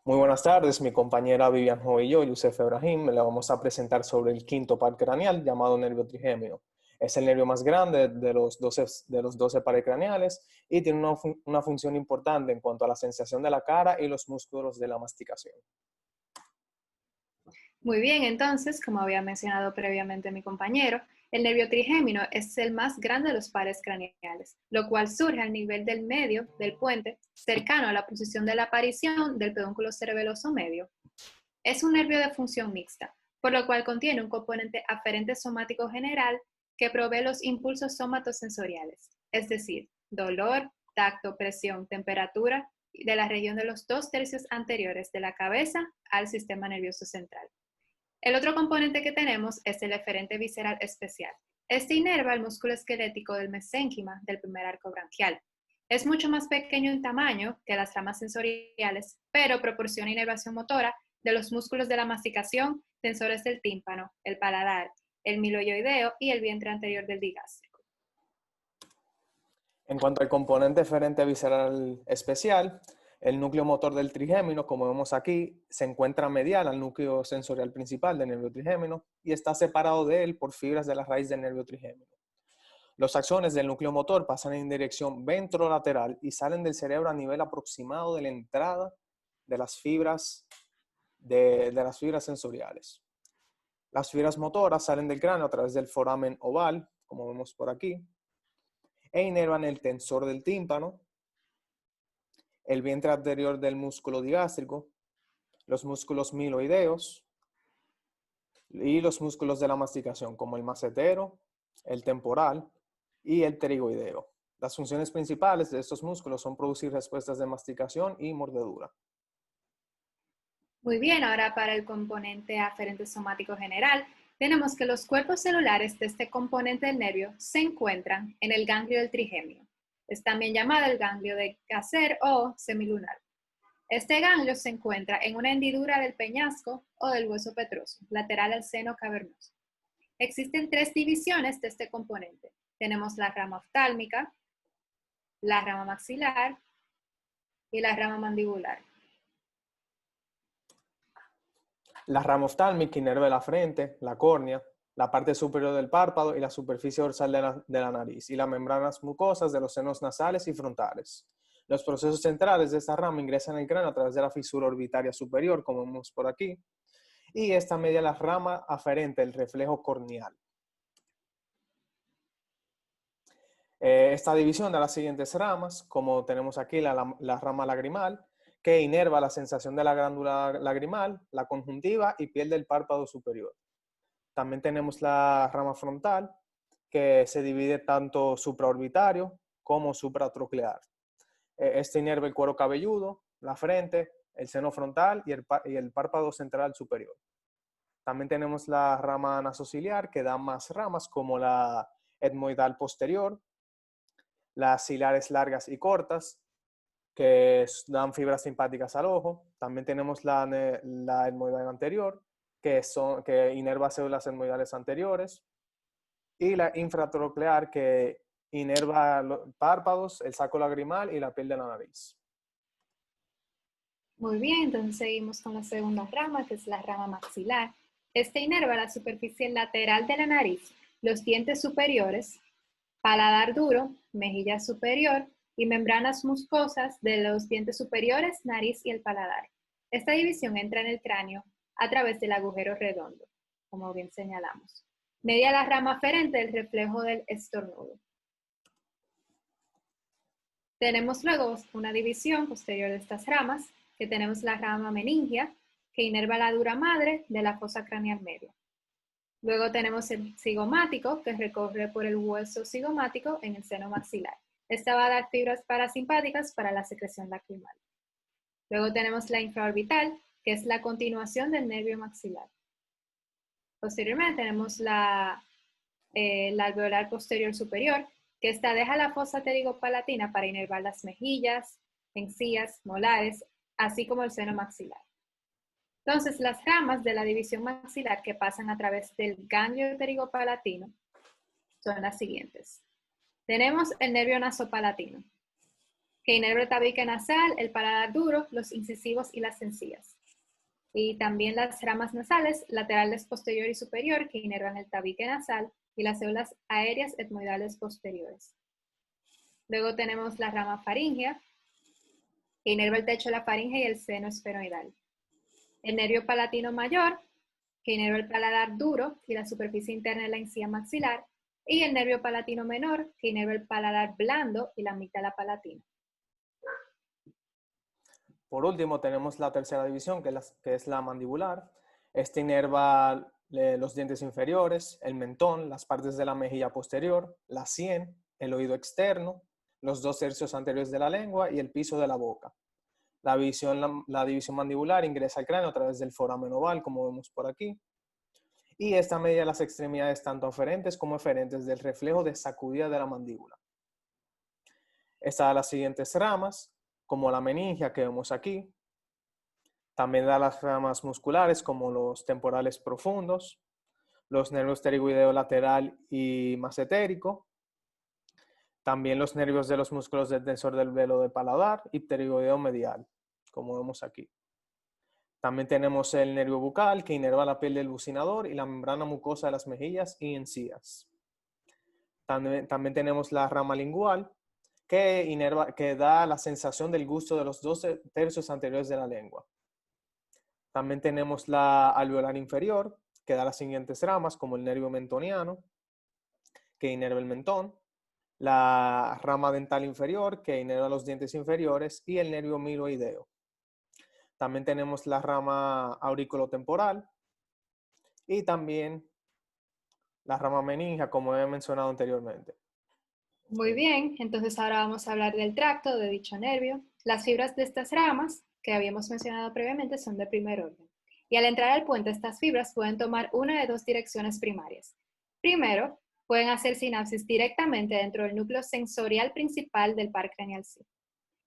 Muy buenas tardes, mi compañera Vivian Ho y yo, Yusef Ebrahim, le vamos a presentar sobre el quinto par craneal llamado nervio trigémino. Es el nervio más grande de los 12 pares craneales y tiene una función importante en cuanto a la sensación de la cara y los músculos de la masticación. Muy bien, entonces, como había mencionado previamente mi compañero, el nervio trigémino es el más grande de los pares craneales, lo cual surge al nivel del medio del puente, cercano a la posición de la aparición del pedúnculo cerebeloso medio. Es un nervio de función mixta, por lo cual contiene un componente aferente somático general que provee los impulsos somatosensoriales, es decir, dolor, tacto, presión, temperatura de la región de los 2/3 anteriores de la cabeza al sistema nervioso central. El otro componente que tenemos es el eferente visceral especial. Este inerva el músculo esquelético del mesénquima del primer arco branquial. Es mucho más pequeño en tamaño que las ramas sensoriales, pero proporciona inervación motora de los músculos de la masticación, tensores del tímpano, el paladar, el miloioideo y el vientre anterior del digástrico. En cuanto al componente eferente visceral especial, el núcleo motor del trigémino, como vemos aquí, se encuentra medial al núcleo sensorial principal del nervio trigémino y está separado de él por fibras de la raíz del nervio trigémino. Los axones del núcleo motor pasan en dirección ventrolateral y salen del cerebro a nivel aproximado de la entrada de las fibras, de las fibras sensoriales. Las fibras motoras salen del cráneo a través del foramen oval, como vemos por aquí, e inervan el tensor del tímpano, el vientre anterior del músculo digástrico, los músculos miloideos y los músculos de la masticación, como el macetero, el temporal y el pterigoideo. Las funciones principales de estos músculos son producir respuestas de masticación y mordedura. Muy bien, ahora para el componente aferente somático general, tenemos que los cuerpos celulares de este componente del nervio se encuentran en el ganglio del trigémino. Es también llamado el ganglio de Gasser o semilunar. Este ganglio se encuentra en una hendidura del peñasco o del hueso petroso, lateral al seno cavernoso. Existen tres divisiones de este componente. Tenemos la rama oftálmica, la rama maxilar y la rama mandibular. La rama oftálmica inerva la frente, la córnea, la parte superior del párpado y la superficie dorsal de la nariz y las membranas mucosas de los senos nasales y frontales. Los procesos centrales de esta rama ingresan al cráneo a través de la fisura orbitaria superior, como vemos por aquí, y esta media la rama aferente, el reflejo corneal. Esta división da las siguientes ramas, como tenemos aquí la rama lagrimal, que inerva la sensación de la glándula lagrimal, la conjuntiva y piel del párpado superior. También tenemos la rama frontal, que se divide tanto supraorbitario como supratroclear. Este inerva el cuero cabelludo, la frente, el seno frontal y el párpado central superior. También tenemos la rama nasociliar, que da más ramas, como la etmoidal posterior, las ciliares largas y cortas, que dan fibras simpáticas al ojo. También tenemos la etmoidal anterior, que inerva células etmoidales anteriores. Y la infratroclear, que inerva los párpados, el saco lagrimal y la piel de la nariz. Muy bien, entonces seguimos con la segunda rama, que es la rama maxilar. Este inerva la superficie lateral de la nariz, los dientes superiores, paladar duro, mejilla superior y membranas muscosas de los dientes superiores, nariz y el paladar. Esta división entra en el cráneo a través del agujero redondo, como bien señalamos. Media la rama aferente del reflejo del estornudo. Tenemos luego una división posterior de estas ramas, que tenemos la rama meningia, que inerva la dura madre de la fosa craneal media. Luego tenemos el cigomático, que recorre por el hueso cigomático en el seno maxilar. Esta va a dar fibras parasimpáticas para la secreción lacrimal. Luego tenemos la infraorbital, que es la continuación del nervio maxilar. Posteriormente tenemos la alveolar posterior superior, que esta deja la fosa pterigopalatina para inervar las mejillas, encías, molares, así como el seno maxilar. Entonces, las ramas de la división maxilar que pasan a través del ganglio pterigopalatino son las siguientes. Tenemos el nervio nasopalatino. que inerva el tabique nasal, el paladar duro, los incisivos y las encías. Y también las ramas nasales, laterales posterior y superior, que inervan el tabique nasal, y las células aéreas etmoidales posteriores. Luego tenemos la rama faríngea, que inerva el techo de la faringe y el seno esfenoidal. El nervio palatino mayor, que inerva el paladar duro y la superficie interna de la encía maxilar, y el nervio palatino menor, que inerva el paladar blando y la amígdala palatina. Por último, tenemos la tercera división, que es la mandibular. Este inerva los dientes inferiores, el mentón, las partes de la mejilla posterior, la sien, el oído externo, los 2/3 anteriores de la lengua y el piso de la boca. La división mandibular ingresa al cráneo a través del foramen oval, como vemos por aquí. Y esta media las extremidades tanto aferentes como eferentes del reflejo de sacudida de la mandíbula. Están las siguientes ramas, como la meningia que vemos aquí. También da las ramas musculares como los temporales profundos, los nervios pterigoideo lateral y macetérico, también los nervios de los músculos del tensor del velo de paladar y pterigoideo medial, como vemos aquí. También tenemos el nervio bucal que inerva la piel del bucinador y la membrana mucosa de las mejillas y encías. También tenemos la rama lingual que da la sensación del gusto de los 2/3 anteriores de la lengua. También tenemos la alveolar inferior, que da las siguientes ramas, como el nervio mentoniano, que inerva el mentón, la rama dental inferior, que inerva los dientes inferiores, y el nervio miloideo. También tenemos la rama auriculotemporal y también la rama meningia, como he mencionado anteriormente. Muy bien, entonces ahora vamos a hablar del tracto de dicho nervio. Las fibras de estas ramas, que habíamos mencionado previamente, son de primer orden. Y al entrar al puente, estas fibras pueden tomar una de dos direcciones primarias. Primero, pueden hacer sinapsis directamente dentro del núcleo sensorial principal del par craneal C.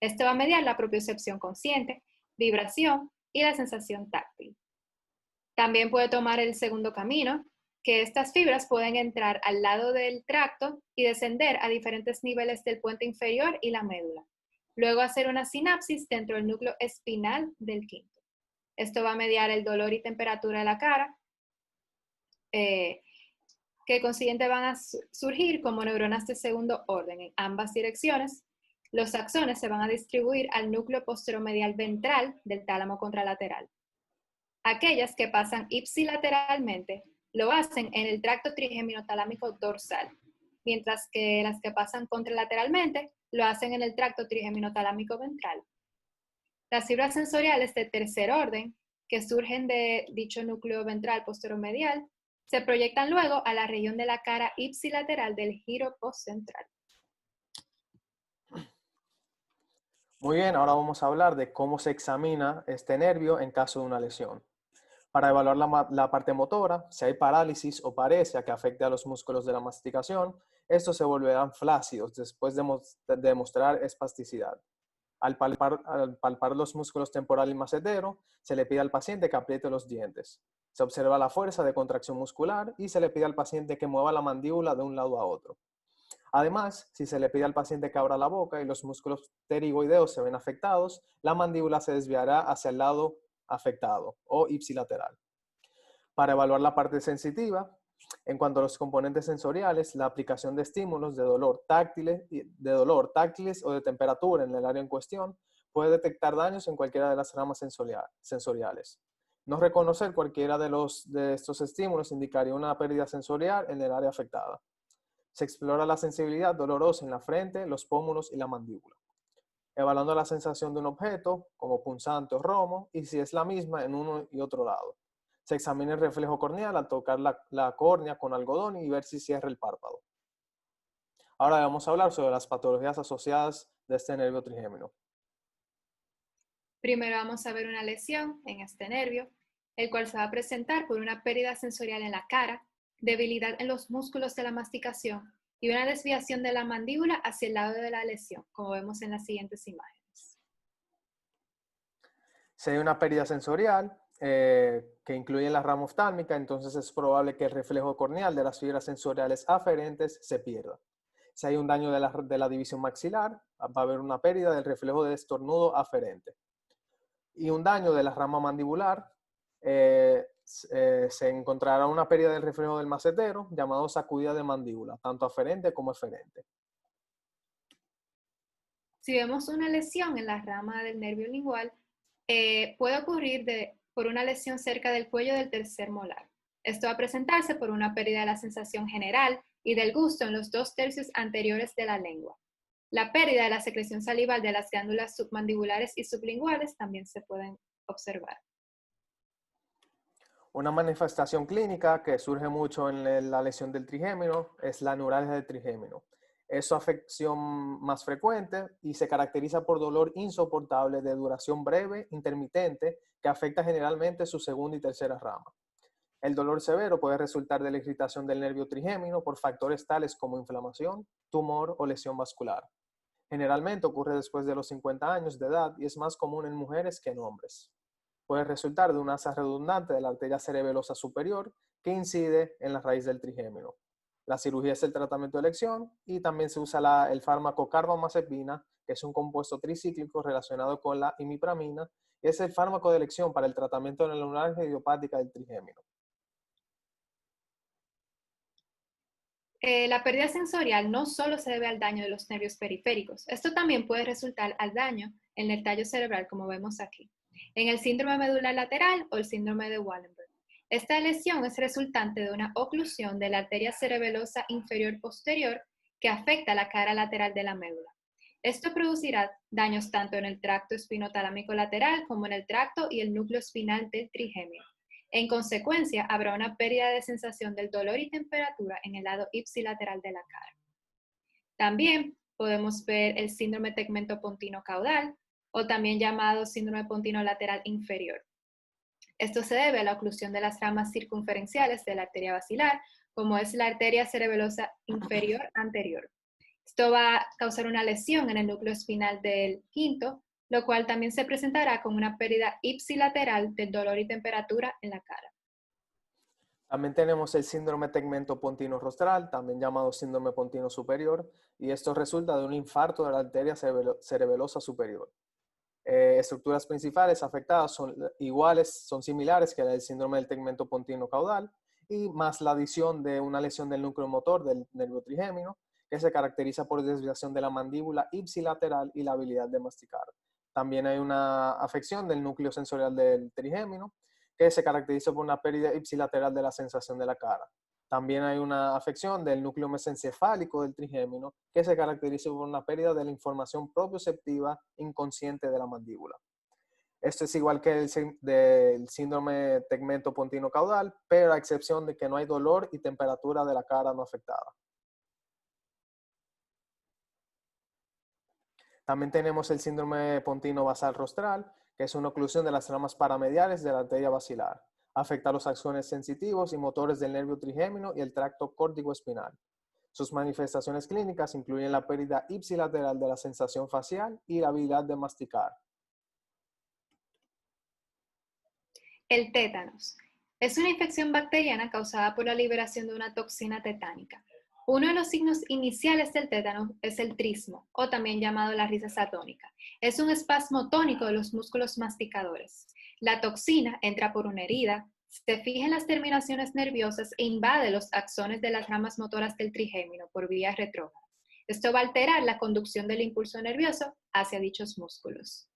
Esto va a mediar la propiocepción consciente, vibración y la sensación táctil. También puede tomar el segundo camino, que estas fibras pueden entrar al lado del tracto y descender a diferentes niveles del puente inferior y la médula. Luego hacer una sinapsis dentro del núcleo espinal del quinto. Esto va a mediar el dolor y temperatura de la cara, que consiguiente van a surgir como neuronas de segundo orden en ambas direcciones. Los axones se van a distribuir al núcleo posteromedial ventral del tálamo contralateral. Aquellas que pasan ipsilateralmente lo hacen en el tracto trigeminotalámico dorsal, mientras que las que pasan contralateralmente lo hacen en el tracto trigeminotalámico ventral. Las fibras sensoriales de tercer orden, que surgen de dicho núcleo ventral posteromedial, se proyectan luego a la región de la cara ipsilateral del giro postcentral. Muy bien, ahora vamos a hablar de cómo se examina este nervio en caso de una lesión. Para evaluar la parte motora, si hay parálisis o paresia que afecte a los músculos de la masticación, estos se volverán flácidos después de mostrar espasticidad. Al palpar los músculos temporal y macetero, se le pide al paciente que apriete los dientes. Se observa la fuerza de contracción muscular y se le pide al paciente que mueva la mandíbula de un lado a otro. Además, si se le pide al paciente que abra la boca y los músculos pterigoideos se ven afectados, la mandíbula se desviará hacia el lado afectado o ipsilateral. Para evaluar la parte sensitiva, en cuanto a los componentes sensoriales, la aplicación de estímulos de dolor táctiles o de temperatura en el área en cuestión puede detectar daños en cualquiera de las ramas sensoriales. No reconocer cualquiera de estos estímulos indicaría una pérdida sensorial en el área afectada. Se explora la sensibilidad dolorosa en la frente, los pómulos y la mandíbula, evaluando la sensación de un objeto, como punzante o romo, y si es la misma en uno y otro lado. Se examina el reflejo corneal al tocar la córnea con algodón y ver si cierra el párpado. Ahora vamos a hablar sobre las patologías asociadas de este nervio trigémino. Primero vamos a ver una lesión en este nervio, el cual se va a presentar por una pérdida sensorial en la cara, debilidad en los músculos de la masticación y una desviación de la mandíbula hacia el lado de la lesión, como vemos en las siguientes imágenes. Si hay una pérdida sensorial que incluye la rama oftálmica, entonces es probable que el reflejo corneal de las fibras sensoriales aferentes se pierda. Si hay un daño de la división maxilar, va a haber una pérdida del reflejo de estornudo aferente. Y un daño de la rama mandibular, se encontrará una pérdida del reflejo del macetero, llamado sacudida de mandíbula, tanto aferente como eferente. Si vemos una lesión en la rama del nervio lingual, puede ocurrir por una lesión cerca del cuello del tercer molar. Esto va a presentarse por una pérdida de la sensación general y del gusto en los 2/3 anteriores de la lengua. La pérdida de la secreción salival de las glándulas submandibulares y sublinguales también se pueden observar. Una manifestación clínica que surge mucho en la lesión del trigémino es la neuralgia del trigémino. Es su afección más frecuente y se caracteriza por dolor insoportable de duración breve, intermitente, que afecta generalmente su segunda y tercera rama. El dolor severo puede resultar de la irritación del nervio trigémino por factores tales como inflamación, tumor o lesión vascular. Generalmente ocurre después de los 50 años de edad y es más común en mujeres que en hombres. Puede resultar de una asa redundante de la arteria cerebelosa superior que incide en la raíz del trigémino. La cirugía es el tratamiento de elección y también se usa el fármaco carbamazepina, que es un compuesto tricíclico relacionado con la imipramina, y es el fármaco de elección para el tratamiento de la neuralgia idiopática del trigémino. La pérdida sensorial no solo se debe al daño de los nervios periféricos, esto también puede resultar al daño en el tallo cerebral, como vemos aquí, en el síndrome medular lateral o el síndrome de Wallenberg. Esta lesión es resultante de una oclusión de la arteria cerebelosa inferior posterior que afecta la cara lateral de la médula. Esto producirá daños tanto en el tracto espinotalámico lateral como en el tracto y el núcleo espinal del trigémino. En consecuencia, habrá una pérdida de sensación del dolor y temperatura en el lado ipsilateral de la cara. También podemos ver el síndrome tegmentopontino caudal, o también llamado síndrome pontino lateral inferior. Esto se debe a la oclusión de las ramas circunferenciales de la arteria basilar, como es la arteria cerebelosa inferior anterior. Esto va a causar una lesión en el núcleo espinal del quinto, lo cual también se presentará con una pérdida ipsilateral del dolor y temperatura en la cara. También tenemos el síndrome tegmentopontino rostral, también llamado síndrome pontino superior, y esto resulta de un infarto de la arteria cerebelosa superior. Estructuras principales afectadas son similares que la del síndrome del tegmento pontino caudal, y más la adición de una lesión del núcleo motor del nervio trigémino, que se caracteriza por desviación de la mandíbula ipsilateral y la habilidad de masticar. También hay una afección del núcleo sensorial del trigémino, que se caracteriza por una pérdida ipsilateral de la sensación de la cara. También hay una afección del núcleo mesencefálico del trigémino que se caracteriza por una pérdida de la información propioceptiva inconsciente de la mandíbula. Esto es igual que el del síndrome tegmentopontino caudal, pero a excepción de que no hay dolor y temperatura de la cara no afectada. También tenemos el síndrome pontino basal rostral, que es una oclusión de las ramas paramediales de la arteria basilar. Afecta los axones sensitivos y motores del nervio trigémino y el tracto córtico-espinal. Sus manifestaciones clínicas incluyen la pérdida ipsilateral de la sensación facial y la habilidad de masticar. El tétanos es una infección bacteriana causada por la liberación de una toxina tetánica. Uno de los signos iniciales del tétano es el trismo, o también llamado la risa satónica. Es un espasmo tónico de los músculos masticadores. La toxina entra por una herida, se fija en las terminaciones nerviosas e invade los axones de las ramas motoras del trigémino por vía retrógrada. Esto va a alterar la conducción del impulso nervioso hacia dichos músculos.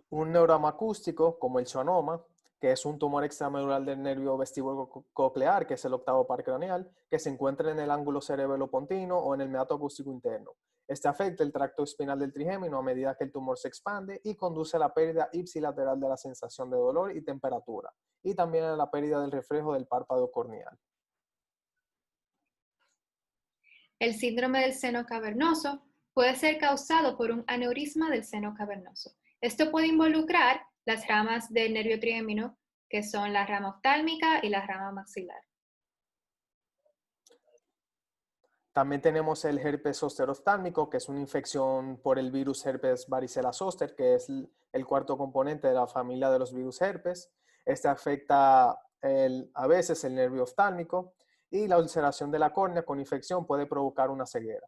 Un neuroma acústico, como el schwannoma, que es un tumor extramedular del nervio vestibulo-coclear, que es el octavo par craneal, que se encuentra en el ángulo cerebelo-pontino o en el meato acústico interno. Este afecta el tracto espinal del trigémino a medida que el tumor se expande y conduce a la pérdida ipsilateral de la sensación de dolor y temperatura, y también a la pérdida del reflejo del párpado corneal. El síndrome del seno cavernoso puede ser causado por un aneurisma del seno cavernoso. Esto puede involucrar las ramas del nervio trigémino, que son la rama oftálmica y la rama maxilar. También tenemos el herpes zóster oftálmico, que es una infección por el virus herpes varicela zoster, que es el cuarto componente de la familia de los virus herpes. Este afecta a veces el nervio oftálmico y la ulceración de la córnea con infección puede provocar una ceguera.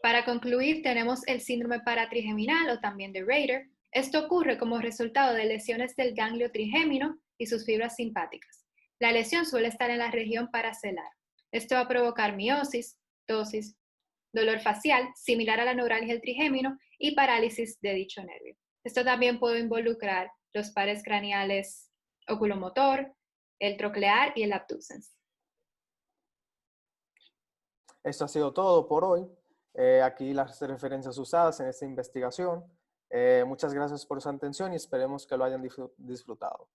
Para concluir, tenemos el síndrome paratrigeminal o también de Rader. Esto ocurre como resultado de lesiones del ganglio trigémino y sus fibras simpáticas. La lesión suele estar en la región paracelar. Esto va a provocar miosis, ptosis, dolor facial similar a la neuralgia del trigémino y parálisis de dicho nervio. Esto también puede involucrar los pares craneales oculomotor, el troclear y el abducens. Esto ha sido todo por hoy. Aquí las referencias usadas en esta investigación. Muchas gracias por su atención y esperemos que lo hayan disfrutado.